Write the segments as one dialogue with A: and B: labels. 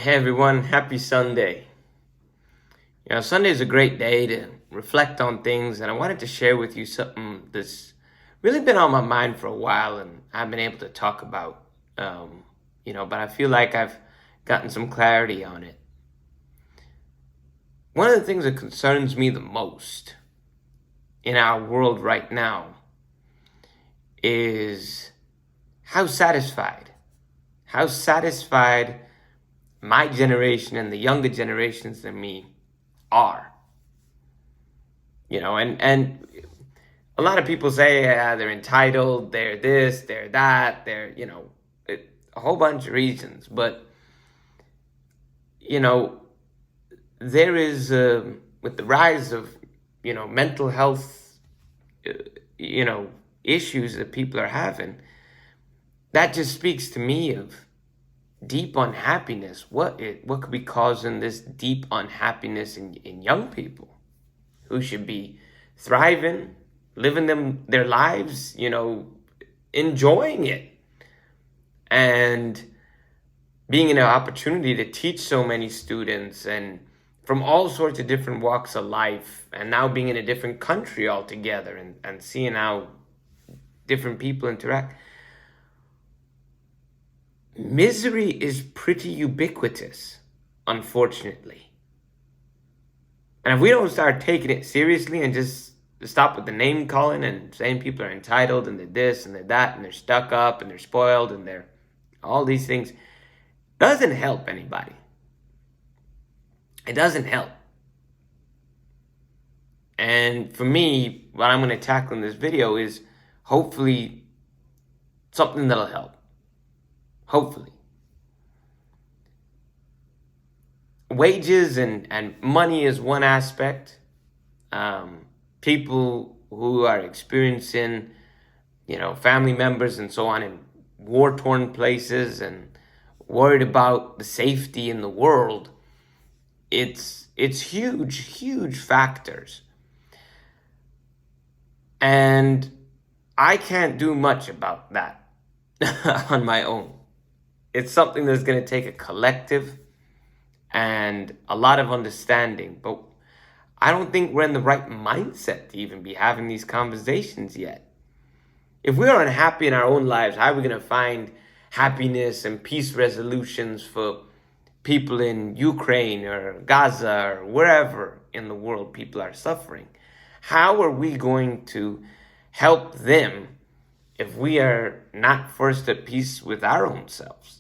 A: Hey everyone, happy Sunday. Sunday is a great day to reflect on things, and I wanted to share with you something that's really been on my mind for a while and I've been able to talk about. But I feel like I've gotten some clarity on it. One of the things that concerns me the most in our world right now is how satisfied my generation and the younger generations than me are. And a lot of people say they're entitled, they're this, they're that, a whole bunch of reasons. But, you know, there is, with the rise of, mental health, uh, you know, issues that people are having, that just speaks to me of deep unhappiness. What could be causing this deep unhappiness in young people who should be thriving, living their lives, enjoying it, and being in an opportunity to teach so many students and from all sorts of different walks of life, and now being in a different country altogether, and seeing how different people interact. Misery is pretty ubiquitous, unfortunately. And if we don't start taking it seriously and just stop with the name calling and saying people are entitled and they're this and they're that and they're stuck up and they're spoiled and they're all these things, doesn't help anybody. It doesn't help. And for me, what I'm going to tackle in this video is hopefully something that'll help. Hopefully. Wages and money is one aspect. People who are experiencing, family members and so on in war-torn places and worried about the safety in the world, it's huge factors. And I can't do much about that on my own. It's something that's going to take a collective and a lot of understanding. But I don't think we're in the right mindset to even be having these conversations yet. If we are unhappy in our own lives, how are we going to find happiness and peace resolutions for people in Ukraine or Gaza or wherever in the world people are suffering? How are we going to help them if we are not first at peace with our own selves?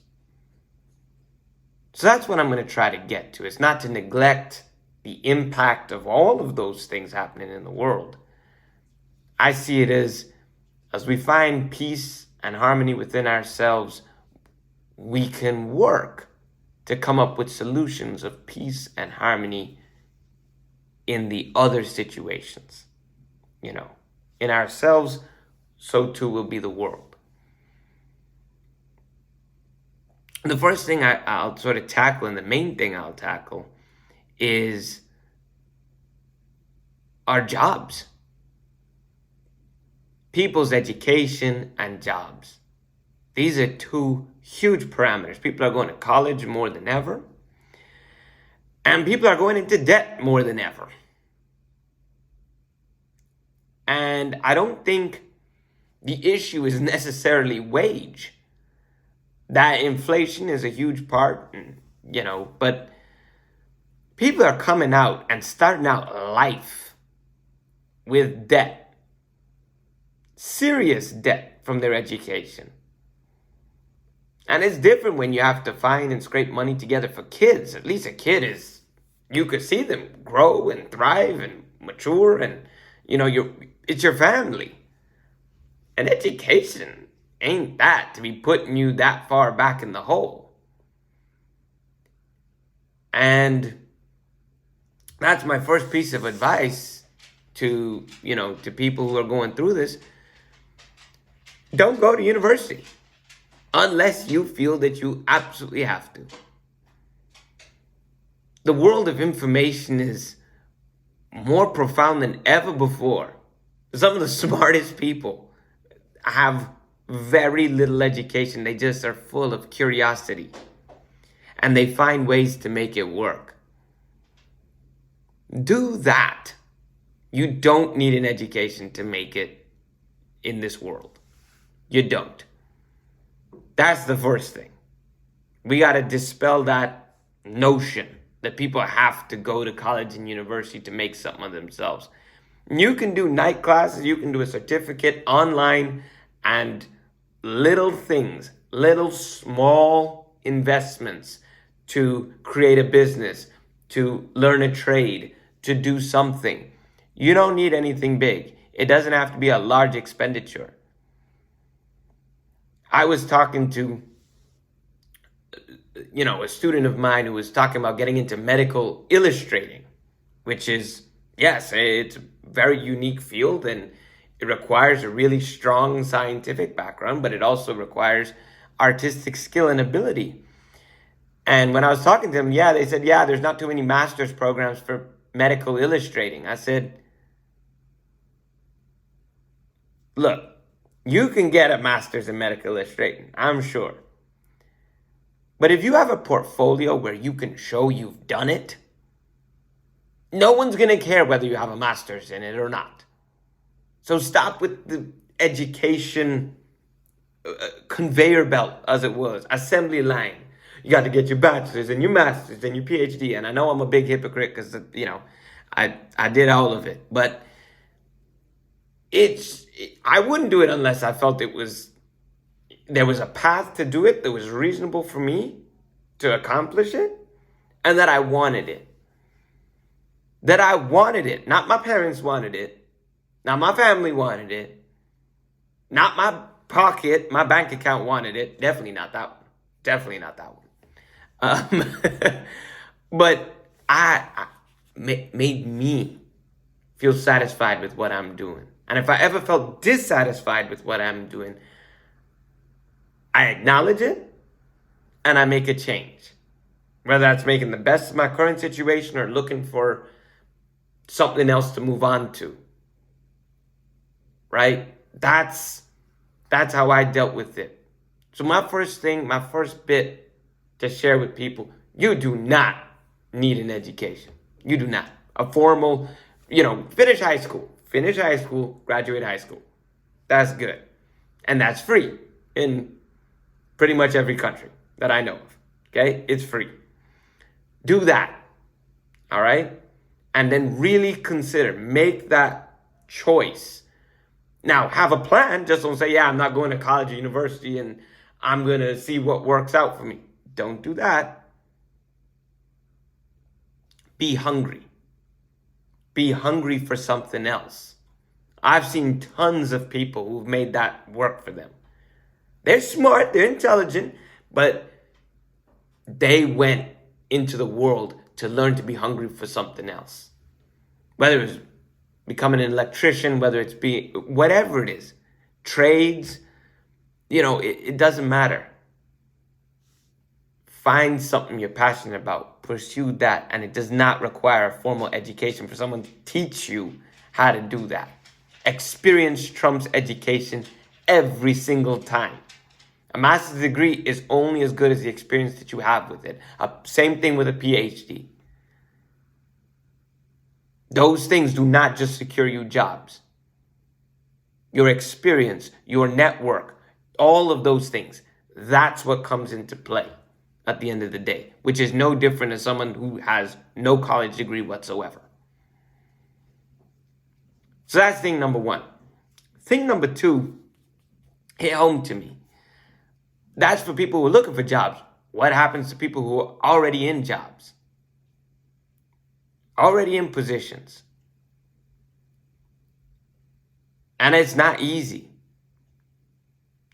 A: So that's what I'm going to try to get to. It's not to neglect the impact of all of those things happening in the world. I see it as we find peace and harmony within ourselves, we can work to come up with solutions of peace and harmony in the other situations. In ourselves, so too will be the world. The first thing I'll sort of tackle, and the main thing I'll tackle, is our jobs. People's education and jobs. These are two huge parameters. People are going to college more than ever, and people are going into debt more than ever. And I don't think the issue is necessarily wage. That inflation is a huge part, but people are coming out and starting out life with debt. Serious debt from their education. And it's different when you have to find and scrape money together for kids. At least a kid you could see them grow and thrive and mature, and, it's your family. And education ain't that to be putting you that far back in the hole. And that's my first piece of advice to people who are going through this. Don't go to university unless you feel that you absolutely have to. The world of information is more profound than ever before. Some of the smartest people have very little education. They just are full of curiosity. and they find ways to make it work. Do that. You don't need an education to make it in this world. You don't. That's the first thing. We got to dispel that notion that people have to go to college and university to make something of themselves. You can do night classes, you can do a certificate online, and little things, little small investments to create a business, to learn a trade, to do something. You don't need anything big. It doesn't have to be a large expenditure. I was talking to a student of mine who was talking about getting into medical illustrating, which is, yes, it's a very unique field, and it requires a really strong scientific background, but it also requires artistic skill and ability. And when I was talking to them, they said, there's not too many master's programs for medical illustrating. I said, look, you can get a master's in medical illustrating, I'm sure. But if you have a portfolio where you can show you've done it, no one's going to care whether you have a master's in it or not. So stop with the education conveyor belt, as it was, assembly line. You got to get your bachelor's and your master's and your PhD. And I know I'm a big hypocrite because, I did all of it. But I wouldn't do it unless I felt there was a path to do it that was reasonable for me to accomplish it, and that I wanted it. That I wanted it. Not my parents wanted it. Not my family wanted it. Not my pocket, my bank account wanted it. Definitely not that one. Definitely not that one. But I made me feel satisfied with what I'm doing. And if I ever felt dissatisfied with what I'm doing, I acknowledge it and I make a change. Whether that's making the best of my current situation or looking for something else to move on to. Right? That's how I dealt with it. So my first bit to share with people, you do not need an education. You do not. A formal, finish high school, graduate high school. That's good. And that's free in pretty much every country that I know of. Okay? It's free. Do that. All right? And then really consider, make that choice. Now, have a plan. Just don't say, I'm not going to college or university and I'm going to see what works out for me. Don't do that. Be hungry. Be hungry for something else. I've seen tons of people who've made that work for them. They're smart, they're intelligent, but they went into the world to learn to be hungry for something else. Whether it's becoming an electrician, whether it's whatever it is, trades, it doesn't matter. Find something you're passionate about, pursue that, and it does not require a formal education for someone to teach you how to do that. Experience trumps education every single time. A master's degree is only as good as the experience that you have with it. Same thing with a PhD. Those things do not just secure you jobs. Your experience, your network, all of those things, that's what comes into play at the end of the day, which is no different than someone who has no college degree whatsoever. So that's thing number one. Thing number two hit home to me. That's for people who are looking for jobs. What happens to people who are already in jobs? Already in positions? And it's not easy.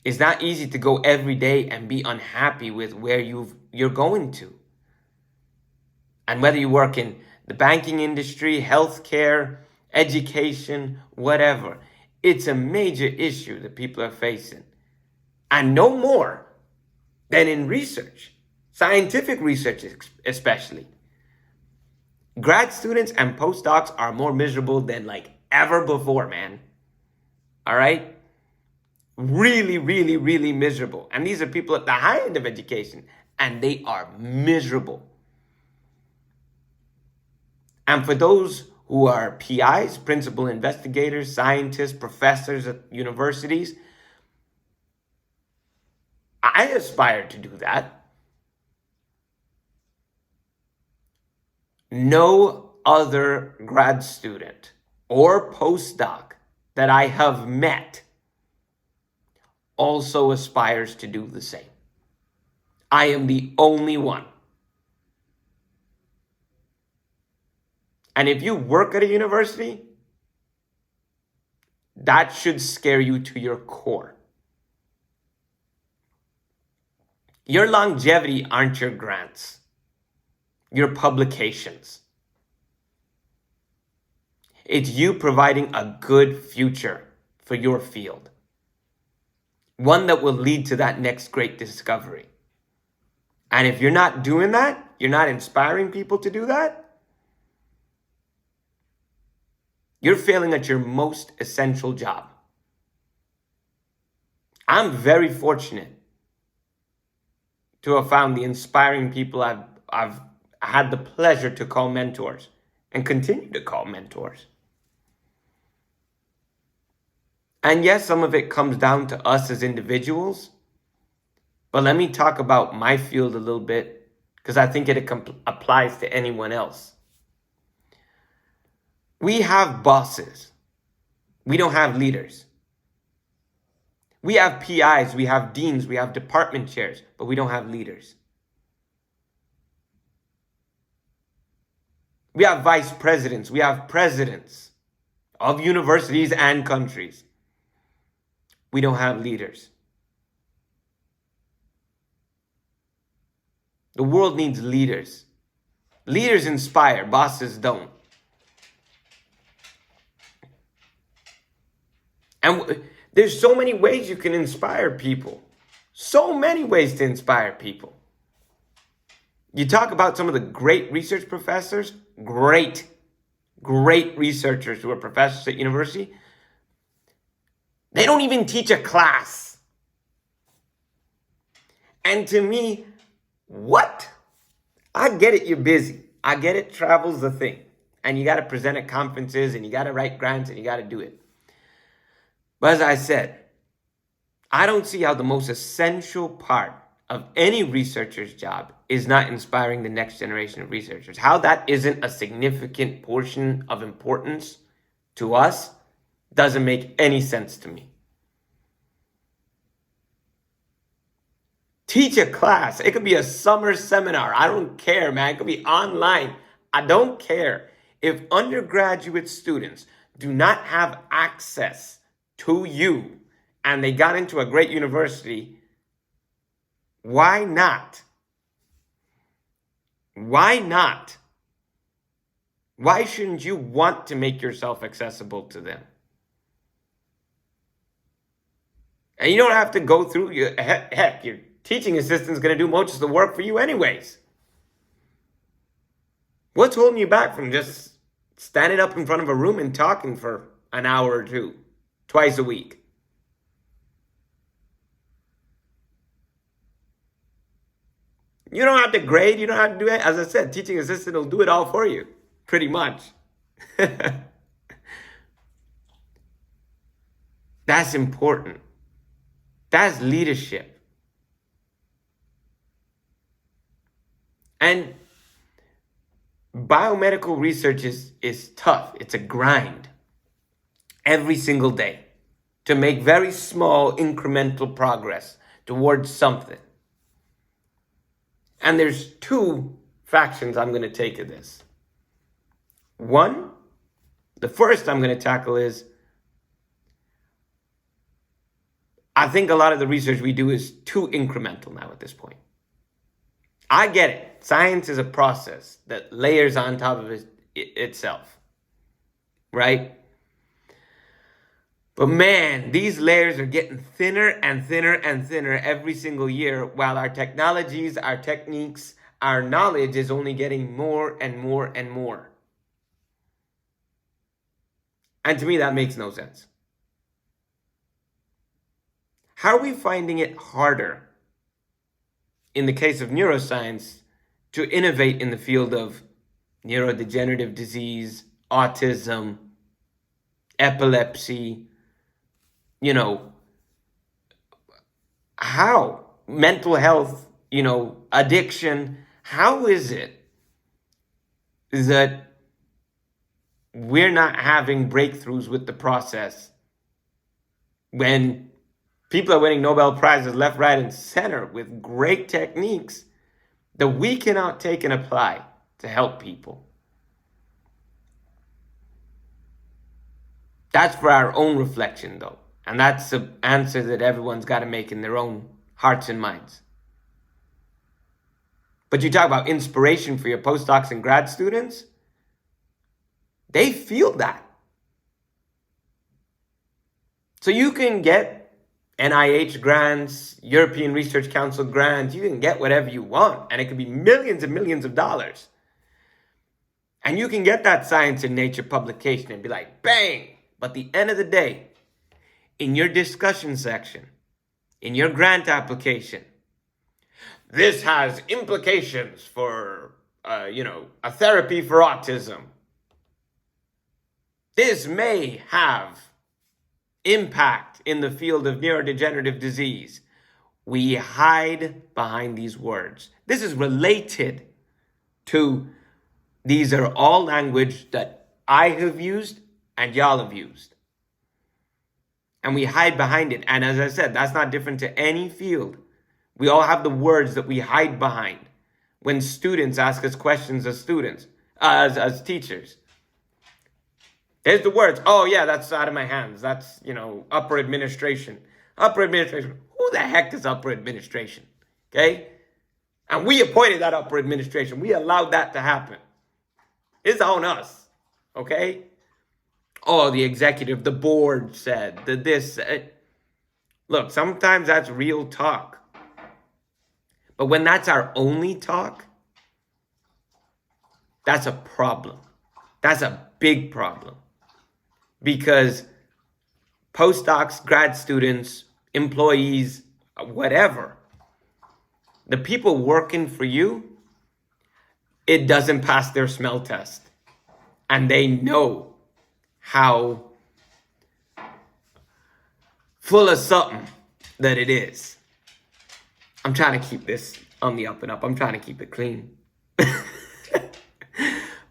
A: It's not easy to go every day and be unhappy with where you're going to. And whether you work in the banking industry, healthcare, education, whatever, it's a major issue that people are facing. And no more than in research, scientific research especially. Grad students and postdocs are more miserable than ever before, man. All right? Really, really, really miserable. And these are people at the high end of education. and they are miserable. And for those who are PIs, principal investigators, scientists, professors at universities, I aspire to do that. No other grad student or postdoc that I have met also aspires to do the same. I am the only one. And if you work at a university, that should scare you to your core. Your longevity aren't your grants, your publications. It's you providing a good future for your field, one that will lead to that next great discovery. And if you're not doing that, you're not inspiring people to do that, you're failing at your most essential job. I'm very fortunate to have found the inspiring people I've had the pleasure to call mentors and continue to call mentors. And yes, some of it comes down to us as individuals. But let me talk about my field a little bit, because I think it applies to anyone else. We have bosses. We don't have leaders. We have PIs, we have deans, we have department chairs, but we don't have leaders. We have vice presidents, we have presidents of universities and countries. We don't have leaders. The world needs leaders. Leaders inspire, bosses don't. And there's so many ways you can inspire people. So many ways to inspire people. You talk about some of the great research professors, great researchers who are professors at university. They don't even teach a class. And to me, what? I get it, you're busy. I get it, travel's the thing. And you got to present at conferences and you got to write grants and you got to do it. But as I said, I don't see how the most essential part of any researcher's job is not inspiring the next generation of researchers. How that isn't a significant portion of importance to us doesn't make any sense to me. Teach a class. It could be a summer seminar. I don't care, man. It could be online. I don't care. If undergraduate students do not have access to you and they got into a great university, why not? Why not? Why shouldn't you want to make yourself accessible to them? And you don't have to go through heck, your teaching assistant's going to do most of the work for you anyways. What's holding you back from just standing up in front of a room and talking for an hour or two, twice a week? You don't have to grade. You don't have to do it. As I said, teaching assistant will do it all for you, pretty much. That's important. That's leadership. And biomedical research is tough. It's a grind every single day to make very small incremental progress towards something. And there's two factions I'm going to take of this. One, the first I'm going to tackle is, I think a lot of the research we do is too incremental now at this point. I get it. Science is a process that layers on top of itself, right? But man, these layers are getting thinner and thinner and thinner every single year, while our technologies, our techniques, our knowledge is only getting more and more and more. And to me, that makes no sense. How are we finding it harder in the case of neuroscience, to innovate in the field of neurodegenerative disease, autism, epilepsy, you know, how? Mental health, addiction. How is it that we're not having breakthroughs with the process when people are winning Nobel Prizes left, right, and center with great techniques that we cannot take and apply to help people? That's for our own reflection, though. And that's an answer that everyone's got to make in their own hearts and minds. But you talk about inspiration for your postdocs and grad students, they feel that. So you can get NIH grants, European Research Council grants, you can get whatever you want, and it could be millions and millions of dollars. And you can get that Science and Nature publication and be like, bang! But at the end of the day, in your discussion section, in your grant application, this has implications for, a therapy for autism. This may have impact in the field of neurodegenerative disease. We hide behind these words. This is related to, these are all language that I have used and y'all have used. And we hide behind it. And as I said, that's not different to any field. We all have the words that we hide behind when students ask us questions as students, as teachers. There's the words, oh yeah, that's out of my hands. That's, upper administration. Upper administration. Who the heck is upper administration? Okay? And we appointed that upper administration. We allowed that to happen. It's on us. Okay? Oh, the executive, the board said, this. Look, sometimes that's real talk. But when that's our only talk, that's a problem. That's a big problem. Because postdocs, grad students, employees, whatever, the people working for you, it doesn't pass their smell test. And they know how full of something that it is. I'm trying to keep this on the up and up. I'm trying to keep it clean.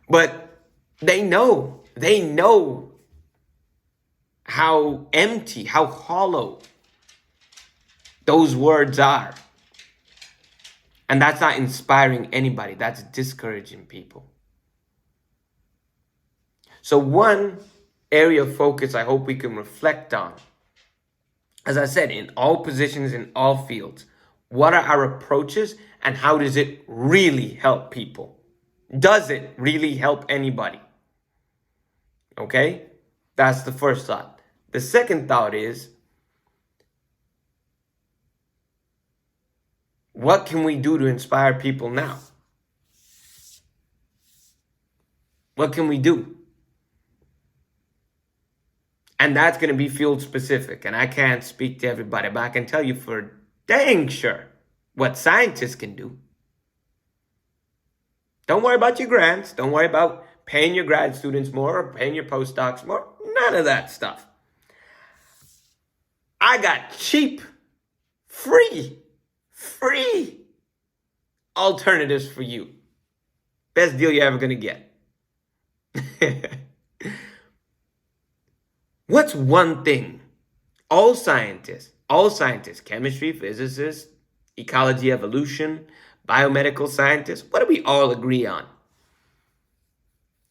A: But they know how empty, how hollow those words are. And that's not inspiring anybody. That's discouraging people. So one area of focus I hope we can reflect on, as I said, in all positions, in all fields, what are our approaches and how does it really help people? Does it really help anybody? Okay? That's the first thought. The second thought is, what can we do to inspire people now? What can we do? And that's going to be field specific. And I can't speak to everybody, but I can tell you for dang sure what scientists can do. Don't worry about your grants. Don't worry about paying your grad students more or paying your postdocs more. None of that stuff. I got cheap, free alternatives for you. Best deal you're ever going to get. What's one thing all scientists, chemistry, physicists, ecology, evolution, biomedical scientists, what do we all agree on?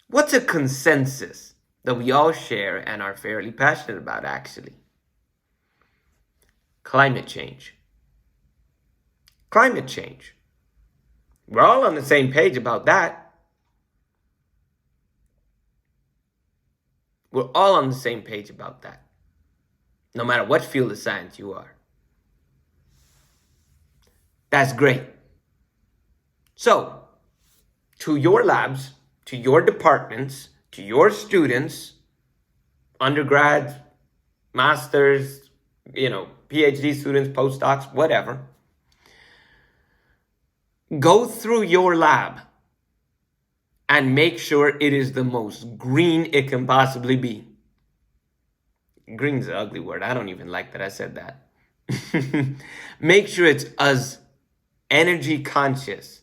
A: What's a consensus that we all share and are fairly passionate about, actually? Climate change. Climate change. We're all on the same page about that. We're all on the same page about that, no matter what field of science you are. That's great. So, to your labs, to your departments, to your students, undergrads, masters, PhD students, postdocs, whatever, Go through your lab and make sure it is the most green it can possibly be. Green's an ugly word. I don't even like that I said that. Make sure it's as energy conscious.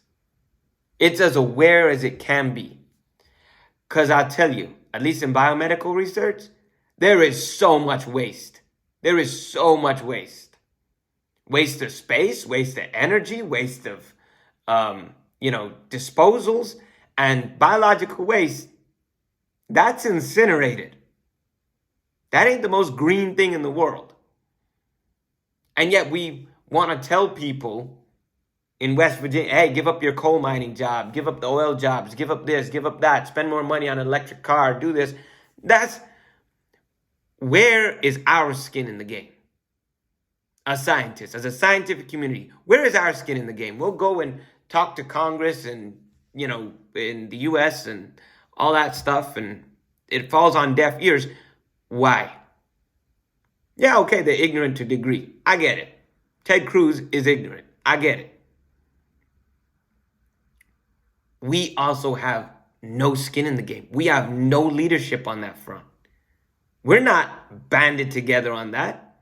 A: It's as aware as it can be. Because I'll tell you, at least in biomedical research, there is so much waste. There is so much waste. Waste of space, waste of energy, waste of, disposals, and biological waste. That's incinerated. That ain't the most green thing in the world. And yet we want to tell people in West Virginia, hey, give up your coal mining job, give up the oil jobs, give up this, give up that, spend more money on an electric car, do this. Where is our skin in the game? As scientists, as a scientific community, where is our skin in the game? We'll go and talk to Congress and, in the US and all that stuff, and it falls on deaf ears. Why? Yeah, okay, they're ignorant to a degree. I get it. Ted Cruz is ignorant. I get it. We also have no skin in the game. We have no leadership on that front. We're not banded together on that.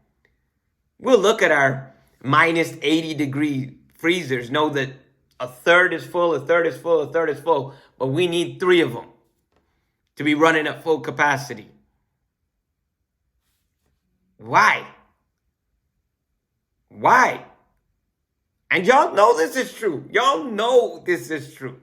A: We'll look at our minus 80-degree freezers, know that a third is full, a third is full, a third is full, but we need 3 of them to be running at full capacity. Why? Why? And y'all know this is true. Y'all know this is true.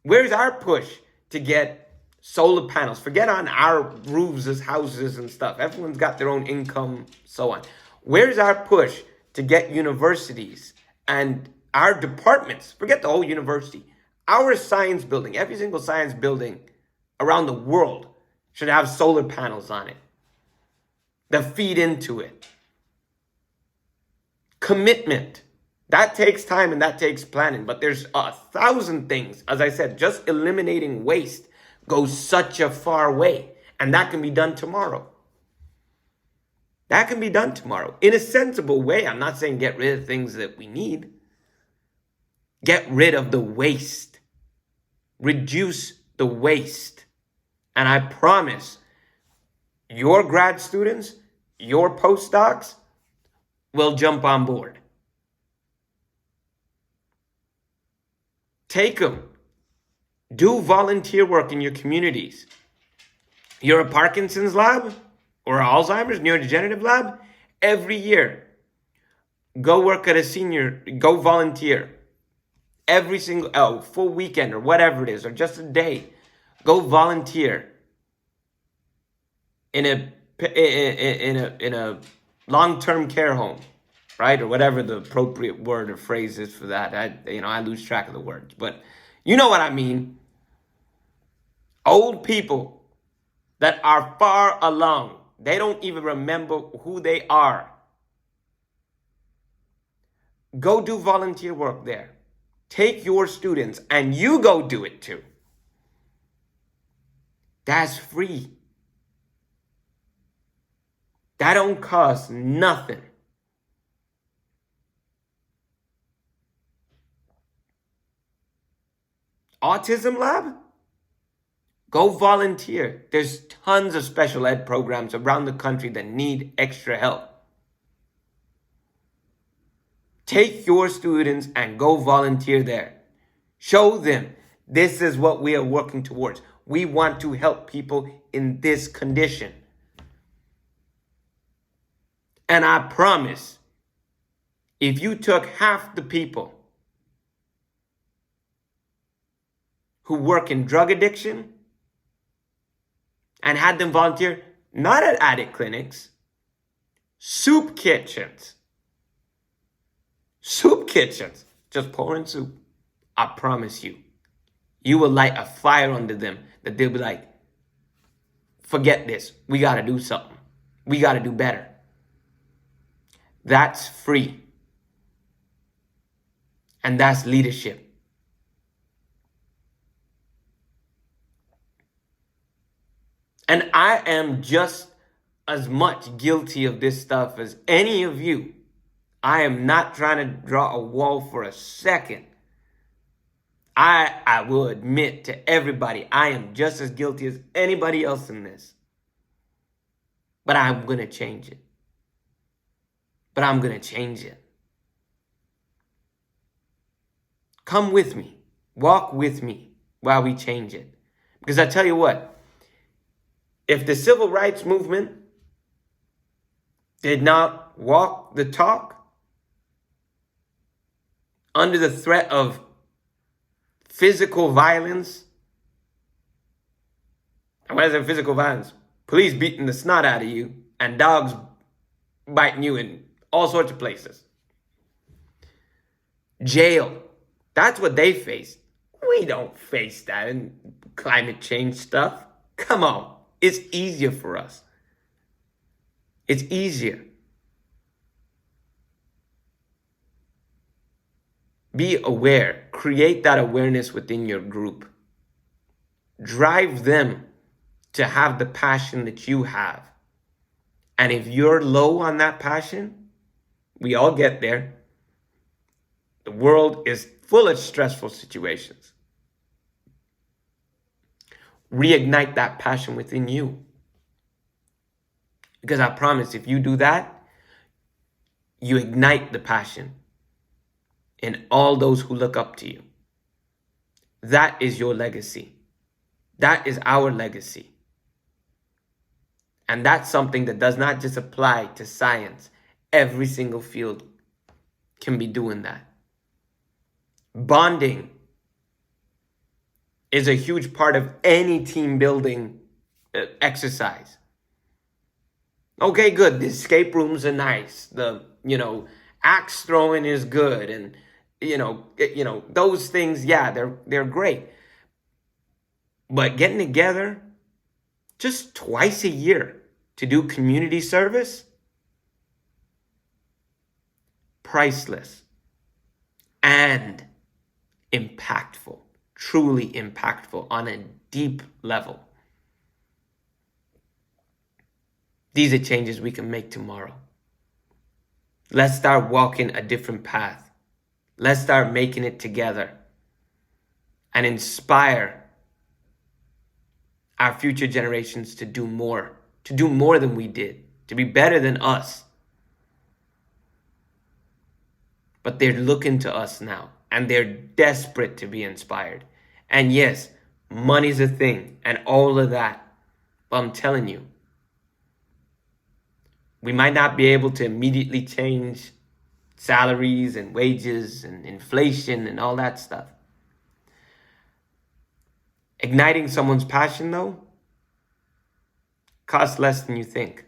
A: Where's our push to get solar panels? Forget on our roofs as houses and stuff. Everyone's got their own income, so on. Where's our push to get universities and our departments? Forget the whole university. Our science building, every single science building around the world should have solar panels on it that feed into it. Commitment. That takes time and that takes planning, but there's 1,000 things. As I said, just eliminating waste goes such a far way, and that can be done tomorrow. That can be done tomorrow in a sensible way. I'm not saying get rid of things that we need. Get rid of the waste. Reduce the waste. And I promise your grad students, your postdocs will jump on board. Take them. Do volunteer work in your communities. You're a Parkinson's lab or Alzheimer's neurodegenerative lab. Every year, go work at go volunteer. Every single full weekend or whatever it is, or just a day. Go volunteer in a long-term care home, right? Or whatever the appropriate word or phrase is for that. I lose track of the words, but you know what I mean. Old people that are far along, they don't even remember who they are. Go do volunteer work there. Take your students and you go do it too. That's free. That don't cost nothing. Autism lab? Go volunteer. There's tons of special ed programs around the country that need extra help. Take your students and go volunteer there. Show them this is what we are working towards. We want to help people in this condition. And I promise, if you took half the people who work in drug addiction and had them volunteer, not at addict clinics, soup kitchens, just pouring soup, I promise you, you will light a fire under them that they'll be like, forget this. We got to do something. We got to do better. That's free. And that's leadership. And I am just as much guilty of this stuff as any of you. I am not trying to draw a wall for a second. I will admit to everybody, I am just as guilty as anybody else in this. But I'm going to change it. But I'm going to change it. Come with me. Walk with me while we change it. Because I tell you what, if the civil rights movement did not walk the talk under the threat of physical violence, and when I say physical violence, police beating the snot out of you and dogs biting you in all sorts of places. Jail. That's what they faced. We don't face that in climate change stuff. Come on. It's easier for us. It's easier. Be aware. Create that awareness within your group. Drive them to have the passion that you have. And if you're low on that passion, we all get there. The world is full of stressful situations. Reignite that passion within you. Because I promise, if you do that, you ignite the passion in all those who look up to you. That is your legacy. That is our legacy. And that's something that does not just apply to science. Every single field can be doing that. Bonding is a huge part of any team building exercise. Okay, good. The escape rooms are nice. The, axe throwing is good. And, those things, yeah, they're great. But getting together just twice a year to do community service, priceless and impactful, truly impactful on a deep level. These are changes we can make tomorrow. Let's start walking a different path. Let's start making it together and inspire our future generations to do more than we did, to be better than us. But they're looking to us now, and they're desperate to be inspired. And yes, money's a thing and all of that. But I'm telling you, we might not be able to immediately change salaries and wages and inflation and all that stuff. Igniting someone's passion, though, costs less than you think.